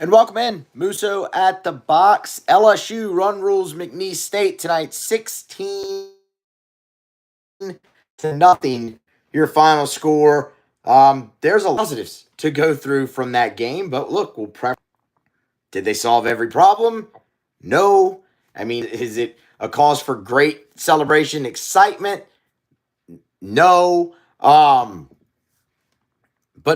And welcome in. Musso at the box. LSU run rules McNeese State tonight 16 to nothing. Your final score. There's a lot of positives to go through from that game, but look, did they solve every problem? No. I mean, is it a cause for great celebration, excitement? No. But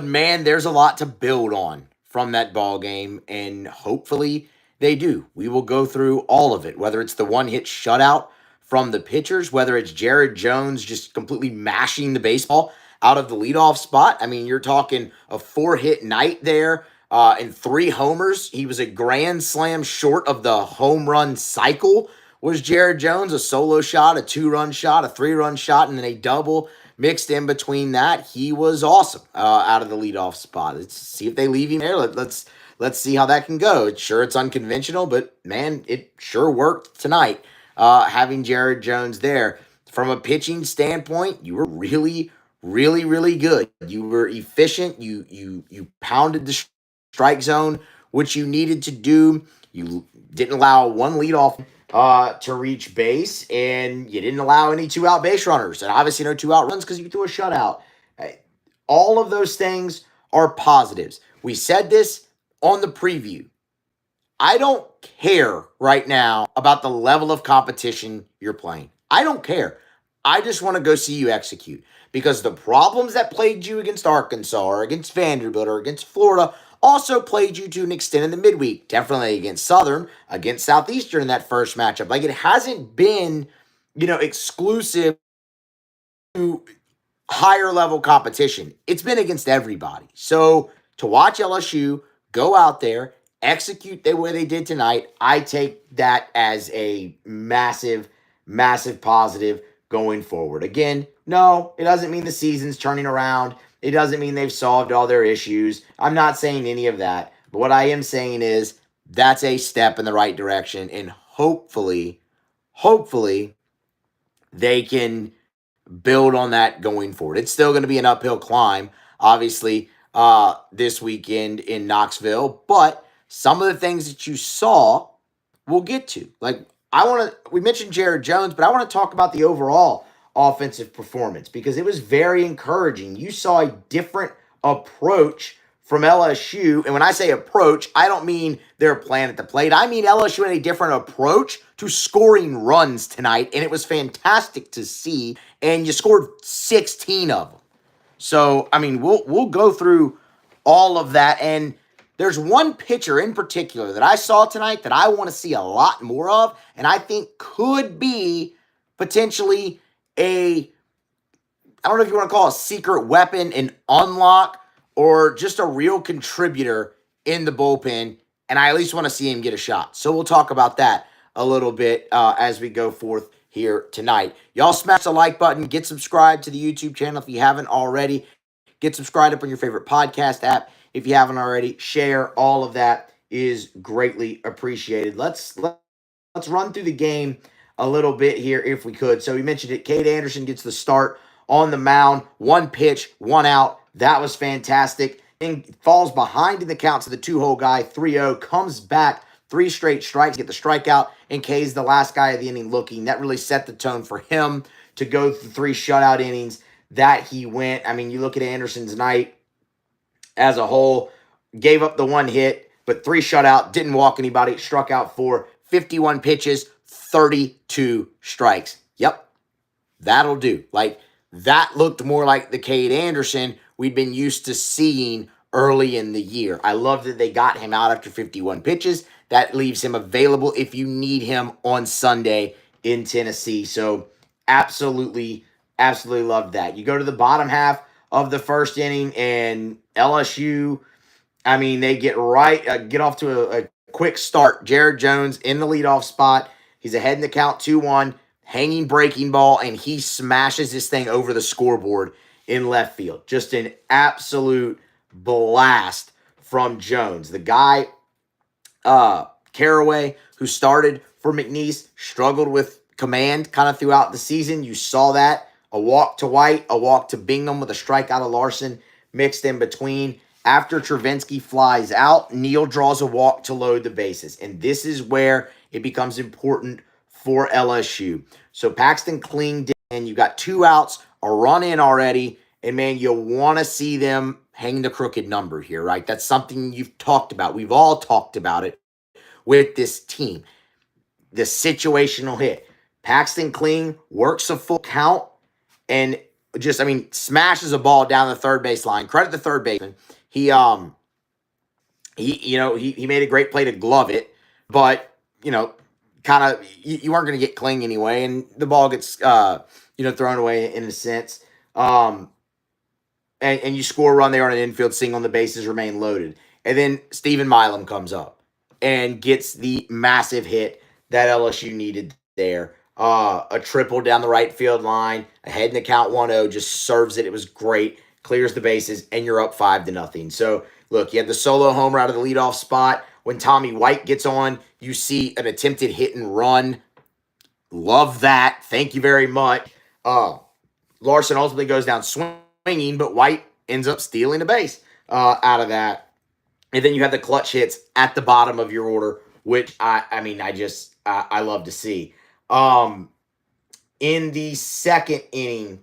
man, there's a lot to build on from that ball game, and hopefully they do. We will go through all of it, whether it's the one hit shutout from the pitchers, whether it's Jared Jones just completely mashing the baseball out of the leadoff spot. I mean, you're talking a 4-hit night there and 3 homers. He was a grand slam short of the home run cycle. Was Jared Jones a solo shot, a 2-run shot, a 3-run shot, and then a double? Mixed in between that, he was awesome out of the leadoff spot. Let's see if they leave him there. Let's see how that can go. It's unconventional, but man, it sure worked tonight. Having Jared Jones there from a pitching standpoint, you were really, really, really good. You were efficient. You pounded the strike zone, which you needed to do. You didn't allow one leadoff to reach base, and you didn't allow any 2-out base runners, and obviously no 2-out runs because you threw a shutout. All of those things are positives. We said this on the preview. I don't care right now about the level of competition you're playing. I don't care. I just want to go see you execute, because the problems that plagued you against Arkansas or against Vanderbilt or against Florida also plagued you to an extent in the midweek. Definitely against Southern, against Southeastern in that first matchup. Like, it hasn't been, exclusive to higher level competition. It's been against everybody. So to watch LSU go out there, execute the way they did tonight, I take that as a massive, massive positive going forward. Again, no, it doesn't mean the season's turning around. It doesn't mean they've solved all their issues. I'm not saying any of that. But what I am saying is that's a step in the right direction. And hopefully, they can build on that going forward. It's still going to be an uphill climb, obviously, this weekend in Knoxville. But some of the things that you saw, we'll get to. Like, we mentioned Jared Jones, but I want to talk about the overall offensive performance, because it was very encouraging. You saw a different approach from LSU. And when I say approach, I don't mean their plan at the plate. I mean LSU had a different approach to scoring runs tonight, and it was fantastic to see. And you scored 16 of them. So, I mean, we'll go through all of that. And there's one pitcher in particular that I saw tonight that I want to see a lot more of, and I think could be potentially I don't know if you want to call it a secret weapon, an unlock, or just a real contributor in the bullpen. And I at least want to see him get a shot. So we'll talk about that a little bit as we go forth here tonight. Y'all smash the like button. Get subscribed to the YouTube channel if you haven't already. Get subscribed up on your favorite podcast app if you haven't already. Share. All of that is greatly appreciated. Let's run through the game a little bit here if we could. So we mentioned it. Cade Anderson gets the start on the mound. 1 pitch, 1 out. That was fantastic. And falls behind in the count to the 2-hole guy. 3-0. Comes back. 3 straight strikes. Get the strikeout. And K's the last guy of the inning looking. That really set the tone for him to go through 3 shutout innings that he went. I mean, you look at Anderson's night as a whole. Gave up the 1 hit, but 3 shutout. Didn't walk anybody. Struck out 4. 51 pitches. 32 strikes. Yep. That'll do. Like, that looked more like the Cade Anderson we'd been used to seeing early in the year. I love that they got him out after 51 pitches. That leaves him available if you need him on Sunday in Tennessee. So absolutely, absolutely love that. You go to the bottom half of the first inning, and LSU, I mean, they get off to a quick start. Jared Jones in the leadoff spot. He's ahead in the count 2-1. Hanging breaking ball, and he smashes this thing over the scoreboard in left field. Just an absolute blast from Jones. The guy, Caraway, who started for McNeese, struggled with command kind of throughout the season. You saw that. A walk to White, a walk to Bingham with a strikeout of Larson mixed in between. After Travinsky flies out, Neal draws a walk to load the bases. And this is where it becomes important for LSU. So Paxton Kling did, and you got 2 outs, a run in already. And man, you'll want to see them hang the crooked number here, right? That's something you've talked about. We've all talked about it with this team. The situational hit. Paxton Kling works a full count and smashes a ball down the third base line. Credit the third baseman. He made a great play to glove it, but you weren't going to get Kling anyway, and the ball gets thrown away in a sense. And you score a run there on an infield single, and the bases remain loaded. And then Stephen Milam comes up and gets the massive hit that LSU needed there. A triple down the right field line, ahead in the count 1-0, just serves it. It was great. Clears the bases, and you're up 5-0. So, look, you had the solo homer out of the leadoff spot. When Tommy White gets on, you see an attempted hit and run. Love that. Thank you very much. Larson ultimately goes down swinging, but White ends up stealing a base out of that. And then you have the clutch hits at the bottom of your order, which I love to see. In the second inning,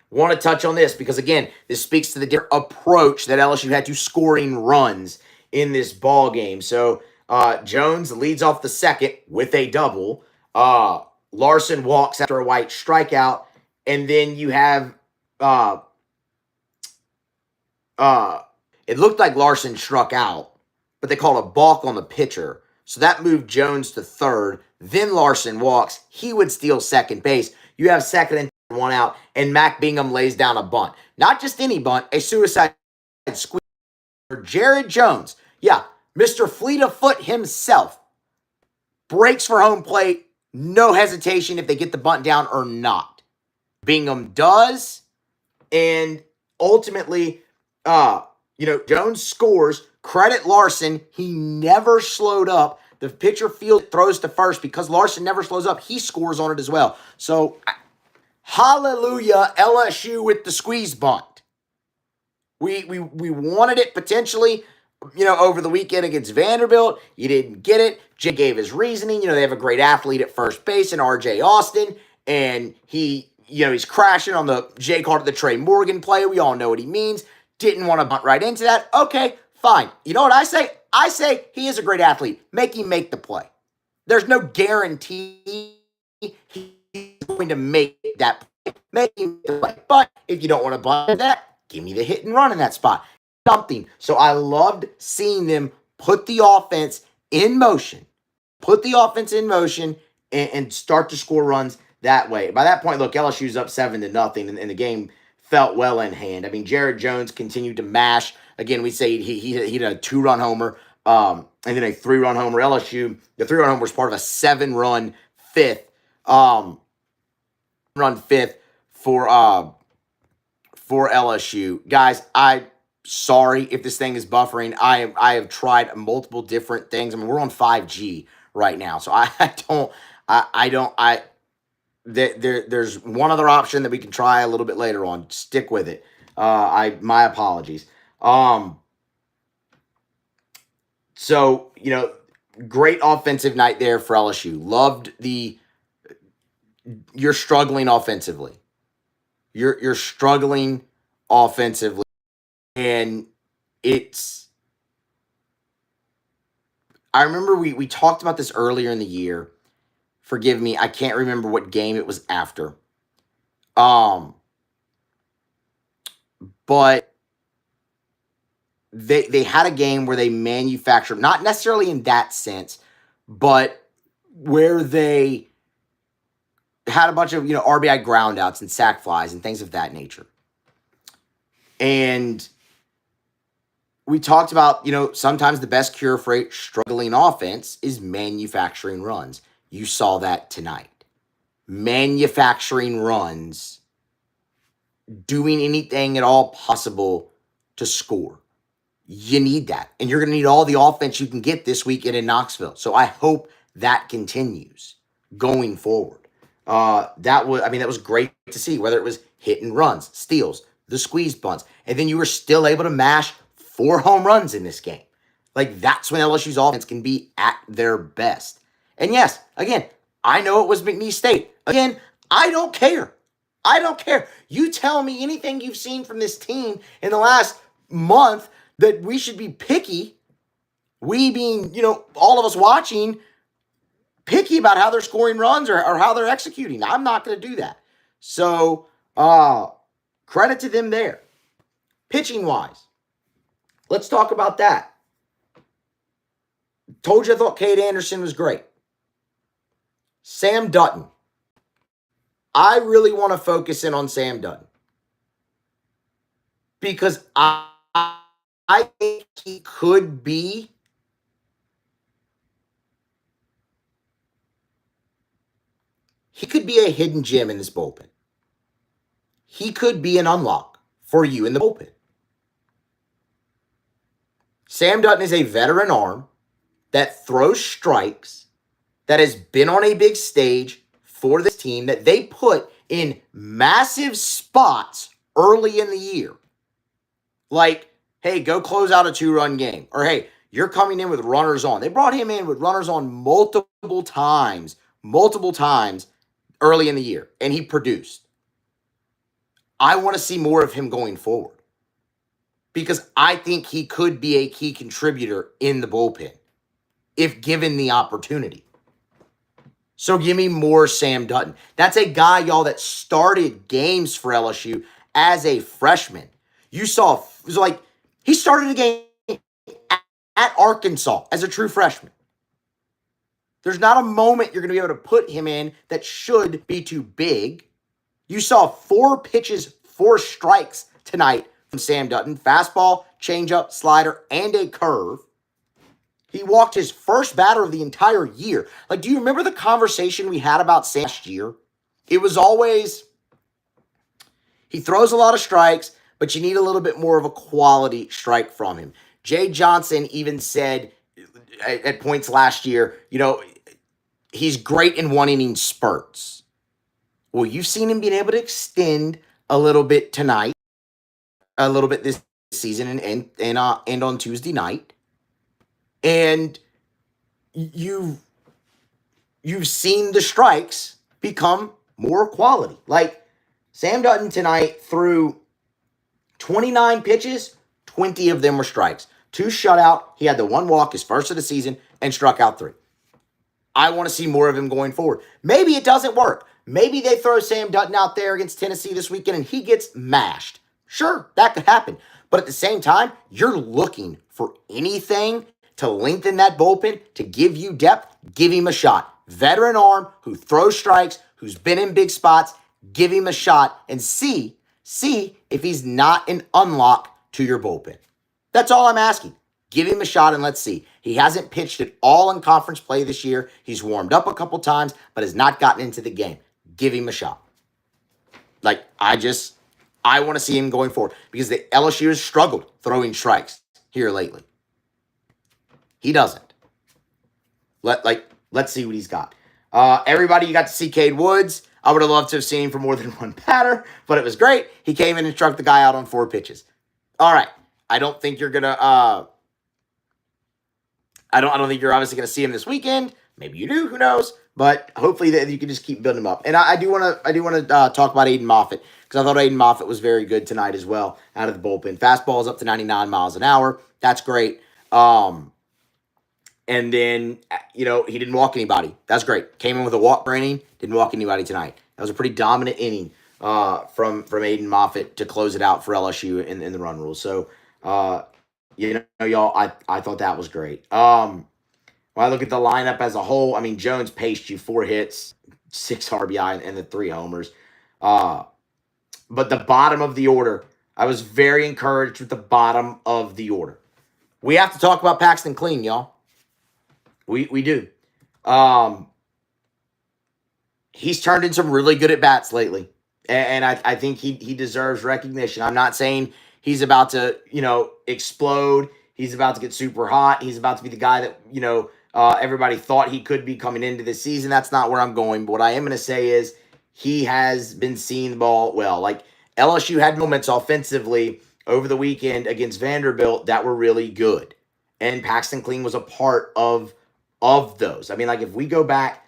want to touch on this because, again, this speaks to the different approach that LSU had to scoring runs in this ball game. So Jones leads off the second with a double. Larson walks after a White strikeout, and then you have it looked like Larson struck out, but they called a balk on the pitcher. So that moved Jones to third. Then Larson walks. He would steal second base. You have second and 1 out, and Mac Bingham lays down a bunt. Not just any bunt, a suicide squeeze for Jared Jones. Yeah, Mr. Fleet of Foot himself breaks for home plate. No hesitation if they get the bunt down or not. Bingham does, and ultimately, Jones scores. Credit Larson. He never slowed up. The pitcher field throws to first because Larson never slows up. He scores on it as well. So, hallelujah, LSU with the squeeze bunt. We wanted it potentially, over the weekend against Vanderbilt. You didn't get it. Jay gave his reasoning. They have a great athlete at first base in R.J. Austin, and he's crashing on the Jay called it the Trey Morgan play. We all know what he means. Didn't want to bunt right into that. Okay, fine. You know what I say? I say he is a great athlete. Make him make the play. There's no guarantee he's going to make that play. Make him make the play. But if you don't want to bunt that, give me the hit and run in that spot. Something. So I loved seeing them put the offense in motion. Put the offense in motion and start to score runs that way. By that point, look, LSU's up 7-0, and the game felt well in hand. Jared Jones continued to mash. Again, we say he had a 2-run homer and then a 3-run homer. LSU, the 3-run homer was part of a 7-run fifth. Run fifth for LSU. Guys, I'm sorry if this thing is buffering. I have tried multiple different things. We're on 5G right now, so there's one other option that we can try a little bit later on. Stick with it. My apologies. So, great offensive night there for LSU. Loved you're struggling offensively. You're struggling offensively, and I remember we talked about this earlier in the year. Forgive me, I can't remember what game it was after. But they had a game where they manufactured, not necessarily in that sense, but where they had a bunch of, RBI groundouts and sac flies and things of that nature. And we talked about, sometimes the best cure for a struggling offense is manufacturing runs. You saw that tonight. Manufacturing runs, doing anything at all possible to score. You need that. And you're going to need all the offense you can get this weekend in Knoxville. So I hope that continues going forward. That was great to see, whether it was hit and runs, steals, the squeeze bunts, and then you were still able to mash 4 home runs in this game. Like, that's when LSU's offense can be at their best. And yes, again, I know it was McNeese State. Again, I don't care. I don't care. You tell me anything you've seen from this team in the last month that we should be picky. We being, all of us watching, picky about how they're scoring runs or how they're executing. I'm not going to do that. So, credit to them there. Pitching-wise, let's talk about that. Told you I thought Cade Anderson was great. Sam Dutton. I really want to focus in on Sam Dutton because I think he could be a hidden gem in this bullpen. He could be an unlock for you in the bullpen. Sam Dutton is a veteran arm that throws strikes, that has been on a big stage for this team, that they put in massive spots early in the year. Like, hey, go close out a 2-run game. Or, hey, you're coming in with runners on. They brought him in with runners on multiple times early in the year, and he produced. I want to see more of him going forward because I think he could be a key contributor in the bullpen if given the opportunity. So give me more Sam Dutton. That's a guy, y'all, that started games for LSU as a freshman. You saw, it was like, he started a game at Arkansas as a true freshman. There's not a moment you're going to be able to put him in that should be too big. You saw 4 pitches, 4 strikes tonight from Sam Dutton. Fastball, changeup, slider, and a curve. He walked his first batter of the entire year. Like, do you remember the conversation we had about Sam last year? It was always, he throws a lot of strikes, but you need a little bit more of a quality strike from him. Jay Johnson even said at points last year, he's great in 1-inning spurts. Well, you've seen him being able to extend a little bit tonight, a little bit this season, and on Tuesday night. And you've seen the strikes become more quality. Like, Sam Dutton tonight threw 29 pitches, 20 of them were strikes. 2 shutout. He had the 1 walk, his first of the season, and struck out 3. I want to see more of him going forward. Maybe it doesn't work. Maybe they throw Sam Dutton out there against Tennessee this weekend and he gets mashed. Sure, that could happen. But at the same time, you're looking for anything to lengthen that bullpen, to give you depth. Give him a shot. Veteran arm who throws strikes, who's been in big spots. Give him a shot and see if he's not an unlock to your bullpen. That's all I'm asking. Give him a shot and let's see. He hasn't pitched at all in conference play this year. He's warmed up a couple times, but has not gotten into the game. Give him a shot. Like, I want to see him going forward because the LSU has struggled throwing strikes here lately. He doesn't. Let's see what he's got. Everybody, you got to see Cade Woods. I would have loved to have seen him for more than 1 batter, but it was great. He came in and struck the guy out on 4 pitches. All right. I don't think you're gonna. I don't think you're obviously gonna see him this weekend. Maybe you do. Who knows? But hopefully that you can just keep building him up. And I do want to talk about Aiden Moffitt because I thought Aiden Moffitt was very good tonight as well out of the bullpen. Fastball is up to 99 miles an hour. That's great. And then, he didn't walk anybody. That's great. Came in with a walk per inning. Didn't walk anybody tonight. That was a pretty dominant inning from Aiden Moffitt to close it out for LSU in the run rule. So, y'all, I thought that was great. When I look at the lineup as a whole, I mean, Jones paced you 4 hits, 6 RBI, and the 3 homers. But the bottom of the order, I was very encouraged with the bottom of the order. We have to talk about Paxton Kling, y'all. We do. He's turned in some really good at-bats lately. And I think he deserves recognition. I'm not saying he's about to, explode. He's about to get super hot. He's about to be the guy that, everybody thought he could be coming into this season. That's not where I'm going. But what I am going to say is he has been seeing the ball well. Like, LSU had moments offensively over the weekend against Vanderbilt that were really good. And Paxton Kling was a part of those. I mean, like if we go back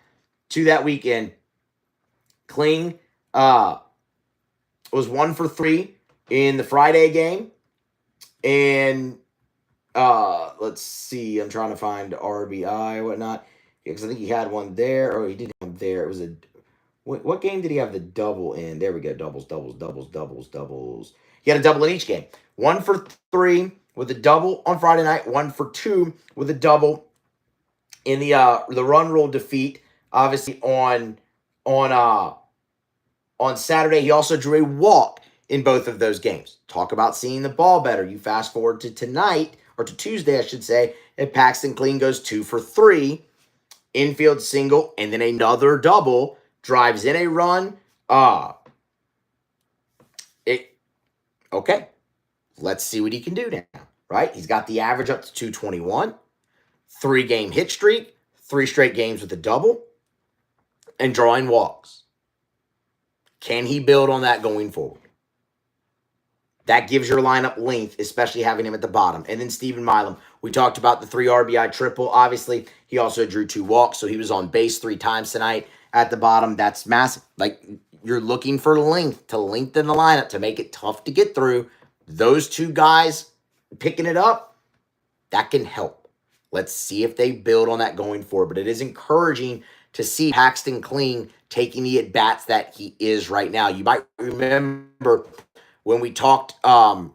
to that weekend, Kling was 1 for 3 in the Friday game. And let's see, I'm trying to find RBI or whatnot. Because I think he had one there. Oh, he didn't have there. It was a what game did he have the double in? There we go. Doubles. He had a double in each game. 1 for 3 with a double on Friday night. 1 for 2 with a double in the run rule defeat. Obviously on Saturday, he also drew a walk in both of those games. Talk about seeing the ball better. You fast forward to tonight, or to Tuesday, I should say, and Paxton Kling goes 2 for 3. Infield single, and then another double. Drives in a run. Okay. Let's see what he can do now, right? He's got the average up to 221. 3-game hit streak. 3 straight games with a double. And drawing walks. Can he build on that going forward? That gives your lineup length, especially having him at the bottom. And then Stephen Milam. We talked about the 3 RBI triple. Obviously, he also drew 2 walks, so he was on base 3 times tonight at the bottom. That's massive. Like, you're looking for length to lengthen the lineup to make it tough to get through. Those 2 guys picking it up, that can help. Let's see if they build on that going forward. But it is encouraging to see Paxton Kling taking the at-bats that he is right now. You might remember when we talked all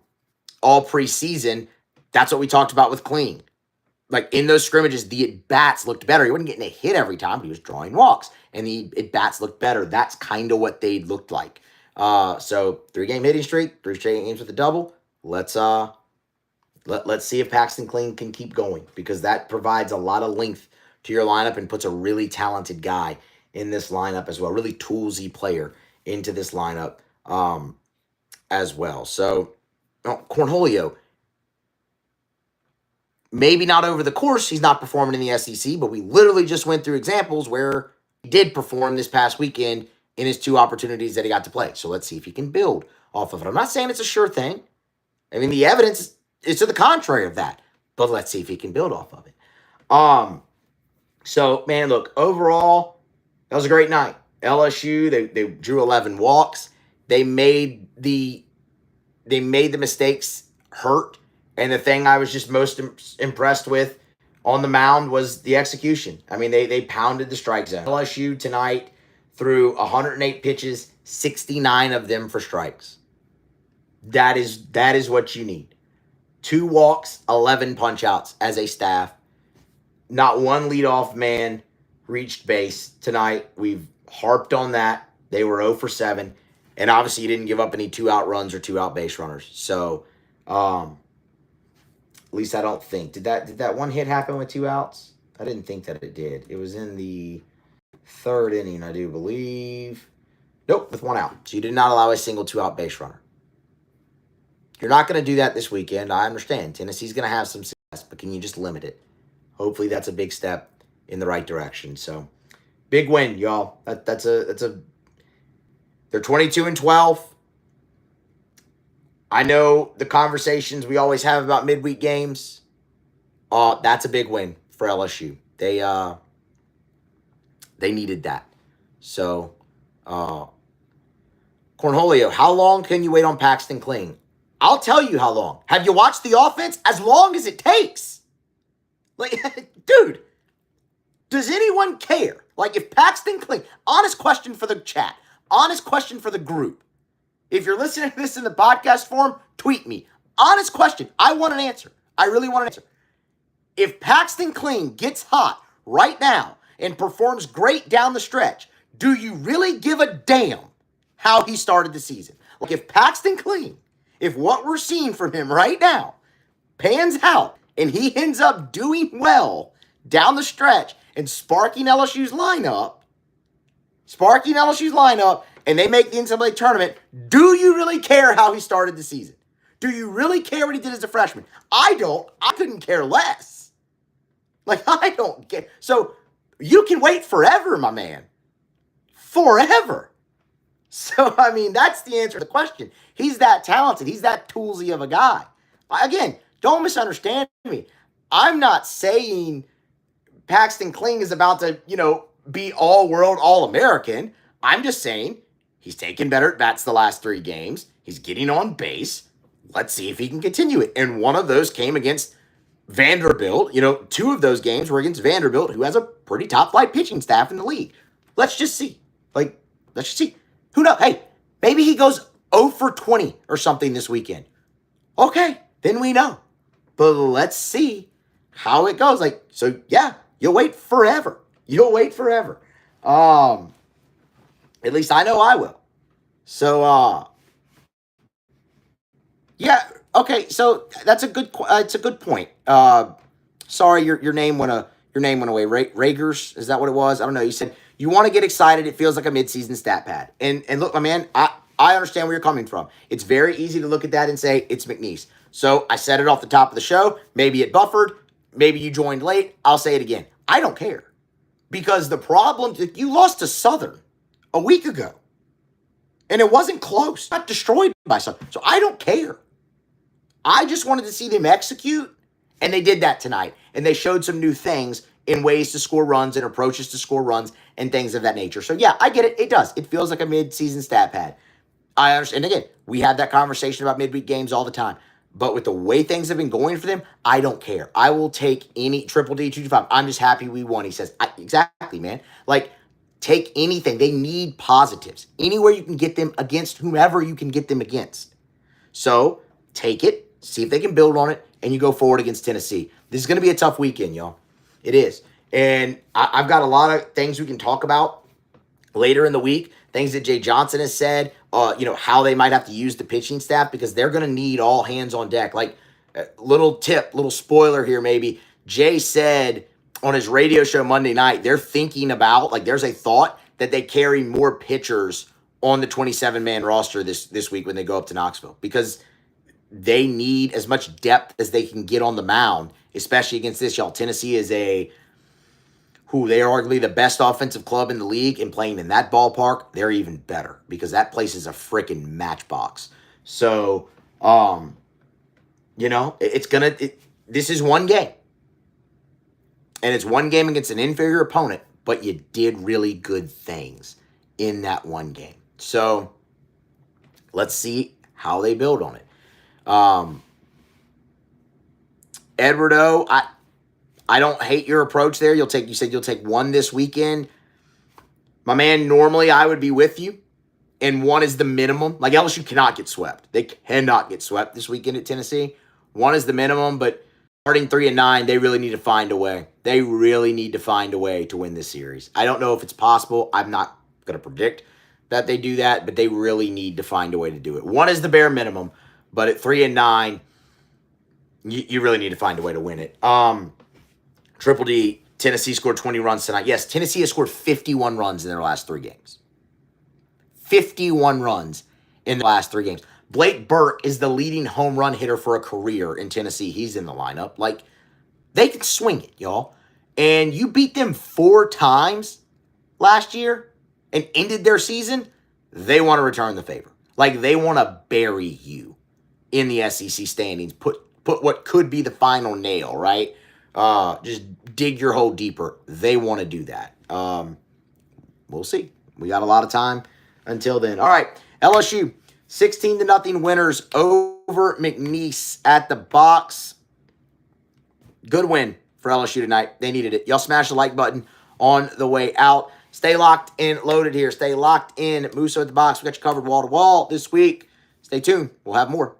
preseason, that's what we talked about with Kling. Like, in those scrimmages, the at-bats looked better. He wasn't getting a hit every time, but he was drawing walks. And the at-bats looked better. That's kind of what they looked like. So, 3-game hitting streak, 3 straight games with a double. Let's see if Paxton Kling can keep going, because that provides a lot of length to your lineup and puts a really talented guy in this lineup as well. Really toolsy player into this lineup as well. So, Cornholio, maybe not over the course, he's not performing in the SEC, but we literally just went through examples where he did perform this past weekend in his 2 opportunities that he got to play. So let's see if he can build off of it. I'm not saying it's a sure thing. I mean, the evidence is to the contrary of that, but let's see if he can build off of it. So, man, look, overall, that was a great night. LSU, they drew 11 walks. They made the mistakes hurt. And the thing I was just most impressed with on the mound was the execution. I mean, they pounded the strike zone. LSU tonight threw 108 pitches, 69 of them for strikes. That is what you need. 2 walks, 11 punch-outs as a staff. Not one leadoff man reached base tonight. We've harped on that. They were 0 for 7. And obviously you didn't give up any 2-out runs or 2-out base runners. So, at least I don't think. Did that one hit happen with 2 outs? I didn't think that it did. It was in the 3rd inning, I do believe. Nope, with 1 out. So you did not allow a single 2-out base runner. You're not going to do that this weekend. I understand. Tennessee's going to have some success, but can you just limit it? Hopefully that's a big step in the right direction. So, big win, y'all. That's a they're 22-12. I know the conversations we always have about midweek games. That's a big win for LSU. They needed that. So, Cornholio, how long can you wait on Paxton Kling? I'll tell you how long. Have you watched the offense? As long as it takes. Like, dude, does anyone care? Like, if Paxton Kling, honest question for the chat, honest question for the group. If you're listening to this in the podcast form, tweet me. Honest question. I want an answer. I really want an answer. If Paxton Kling gets hot right now and performs great down the stretch, do you really give a damn how he started the season? Like, if Paxton Kling, if what we're seeing from him right now pans out and he ends up doing well down the stretch and sparking LSU's lineup, and they make the NCAA tournament, do you really care how he started the season? Do you really care what he did as a freshman? I don't. I couldn't care less. Like, I don't care. So, you can wait forever, my man. Forever. So, I mean, that's the answer to the question. He's that talented. He's that toolsy of a guy. Again, don't misunderstand me. I'm not saying Paxton Kling is about to, be all world, all American. I'm just saying he's taken better at bats the last 3 games. He's getting on base. Let's see if he can continue it. And one of those came against Vanderbilt. 2 of those games were against Vanderbilt, who has a pretty top flight pitching staff in the league. Let's just see. Let's just see. Who knows? Hey, maybe he goes 0 for 20 or something this weekend. Okay, then we know. But let's see how it goes. So yeah, you'll wait forever. You'll wait forever. At least I know I will. So yeah, okay. So that's it's a good point. Sorry, your name went away. Ragers, is that what it was? I don't know. You said you want to get excited. It feels like a midseason stat pad. And look, my man, I understand where you're coming from. It's very easy to look at that and say it's McNeese. So I said it off the top of the show. Maybe it buffered. Maybe you joined late. I'll say it again. I don't care. Because the problem, you lost to Southern a week ago. And it wasn't close. Not destroyed by Southern. So I don't care. I just wanted to see them execute. And they did that tonight. And they showed some new things in ways to score runs and approaches to score runs and things of that nature. So yeah, I get it. It does. It feels like a mid-season stat pad. I understand. And again, we have that conversation about midweek games all the time. But with the way things have been going for them, I don't care. I will take any Triple D 225. I'm just happy we won, he says. Exactly, man. Take anything. They need positives. Anywhere you can get them against whomever you can get them against. So take it, see if they can build on it, and you go forward against Tennessee. This is going to be a tough weekend, y'all. It is. And I've got a lot of things we can talk about later in the week. Things that Jay Johnson has said, how they might have to use the pitching staff because they're going to need all hands on deck. Little tip, little spoiler here maybe. Jay said on his radio show Monday night, they're thinking about, there's a thought that they carry more pitchers on the 27-man roster this week when they go up to Knoxville because they need as much depth as they can get on the mound, especially against this, y'all. Tennessee is they are arguably the best offensive club in the league, and playing in that ballpark, they're even better because that place is a freaking matchbox. So, this is one game. And it's one game against an inferior opponent, but you did really good things in that one game. So, let's see how they build on it. Edward O, I don't hate your approach there. You said you'll take 1 this weekend. My man, normally I would be with you, and 1 is the minimum. LSU cannot get swept. They cannot get swept this weekend at Tennessee. 1 is the minimum, but starting 3-9, they really need to find a way. They really need to find a way to win this series. I don't know if it's possible. I'm not going to predict that they do that, but they really need to find a way to do it. 1 is the bare minimum, but at 3-9, you really need to find a way to win it. Triple D, Tennessee scored 20 runs tonight. Yes, Tennessee has scored 51 runs in their last 3 games. 51 runs in the last 3 games. Blake Burke is the leading home run hitter for a career in Tennessee. He's in the lineup. They can swing it, y'all. And you beat them 4 times last year and ended their season. They want to return the favor. They want to bury you in the SEC standings. Put what could be the final nail, right? Just dig your hole deeper. They want to do that. We'll see. We got a lot of time until then. All right, LSU, 16-0 winners over McNeese at the box. Good win for LSU tonight. They needed it. Y'all smash the like button on the way out. Stay locked and loaded here. Stay locked in. Musso at the box. We got you covered wall to wall this week. Stay tuned. We'll have more.